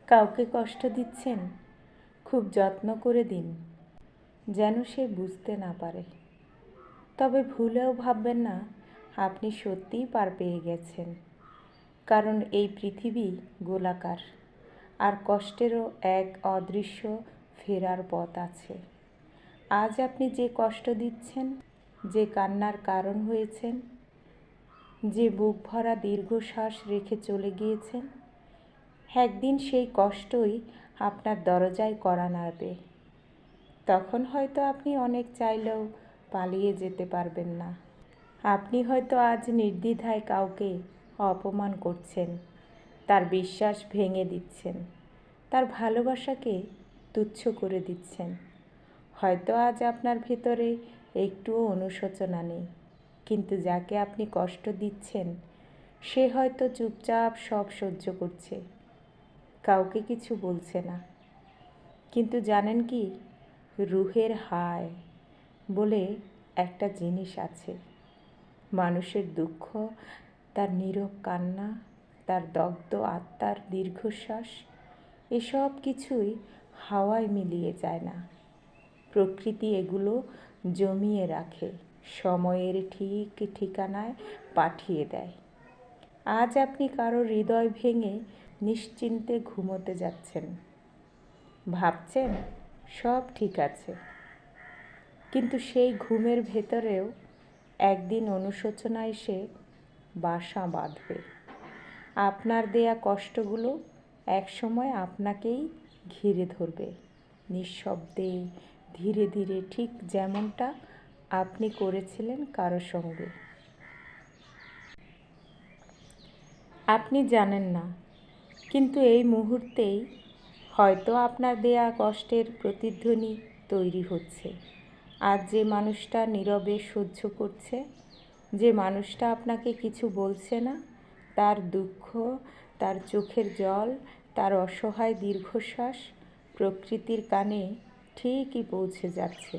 কাউকে কষ্ট দিচ্ছেন, খুব যত্ন করে দিন যেন সে বুঝতে না পারে। তবে ভুলেও ভাববেন না আপনি সত্যিই পার পেয়ে গেছেন, কারণ এই পৃথিবী গোলাকার আর কষ্টেরও এক অদৃশ্য ফেরার পথ আছে। আজ আপনি যে কষ্ট দিচ্ছেন, যে কান্নার কারণ হয়েছেন, যে বুক ভরা দীর্ঘশ্বাস রেখে চলে গিয়েছেন, একদিন সেই কষ্টই আপনার দরজায় কড়া নাড়বে। তখন হয়তো আপনি অনেক চাইলেও পালিয়ে যেতে পারবেন না। আপনি হয়তো আজ নির্দ্বিধায় কাউকে অপমান করছেন, তার বিশ্বাস ভেঙে দিচ্ছেন, তার ভালোবাসাকে তুচ্ছ করে দিচ্ছেন। হয়তো আজ আপনার ভেতরে একটুও অনুশোচনা নেই, কিন্তু যাকে আপনি কষ্ট দিচ্ছেন সে হয়তো চুপচাপ সব সহ্য করছে, কাউকে কিছু বলছে না। কিন্তু জানেন কি, রুহের হায় বলে একটা জিনিস আছে। মানুষের দুঃখ, তার নীরব কান্না, তার দগ্ধ আত্মার দীর্ঘশ্বাস, এসব কিছুই হাওয়ায় মিলিয়ে যায় না। প্রকৃতি এগুলো জমিয়ে রাখে, সময়ের ঠিক ঠিকানায় পাঠিয়ে দেয়। আজ আপনি কারো হৃদয় ভেঙে নিশ্চিন্তে ঘুমোতে যাচ্ছেন, ভাবছেন সব ঠিক আছে, কিন্তু সেই ঘুমের ভেতরেও একদিন অনুশোচনা এসে বাসা বাঁধবে। আপনার দেয়া কষ্টগুলো একসময় আপনাকেই ঘিরে ধরবে, নিঃশব্দে, ধীরে ধীরে, ঠিক যেমনটা আপনি করেছিলেন কারো সঙ্গে। আপনি জানেন না, কিন্তু এই মুহূর্তেই হয়তো আপনার দেয়া কষ্টের প্রতিধ্বনি তৈরি হচ্ছে। আজ যে মানুষটা নীরবে সহ্য করছে, যে মানুষটা আপনাকে কিছু বলছে না, তার দুঃখ, তার চোখের জল, তার অসহায় দীর্ঘশ্বাস প্রকৃতির কানে ঠিকই পৌঁছে যাচ্ছে।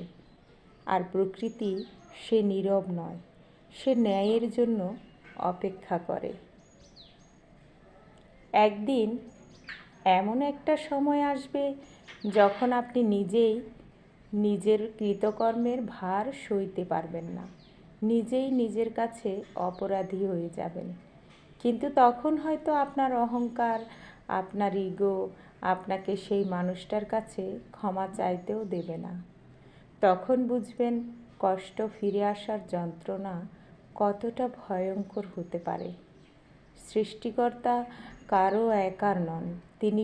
আর প্রকৃতি সে নীরব নয়, সে ন্যায়ের জন্য অপেক্ষা করে। একদিন এমন একটা সময় আসবে যখন আপনি নিজেই নিজের কৃতকর্মের ভার সইতে পারবেন না, নিজেই নিজের কাছে অপরাধী হয়ে যাবেন। কিন্তু তখন হয়তো আপনার অহংকার, আপনার ইগো আপনাকে সেই মানুষটার কাছে ক্ষমা চাইতেও দেবে না। তখন বুঝবেন কষ্ট ফিরে আসার যন্ত্রণা কতটা ভয়ঙ্কর হতে পারে। সৃষ্টিকর্তা কারো একার নন, তিনি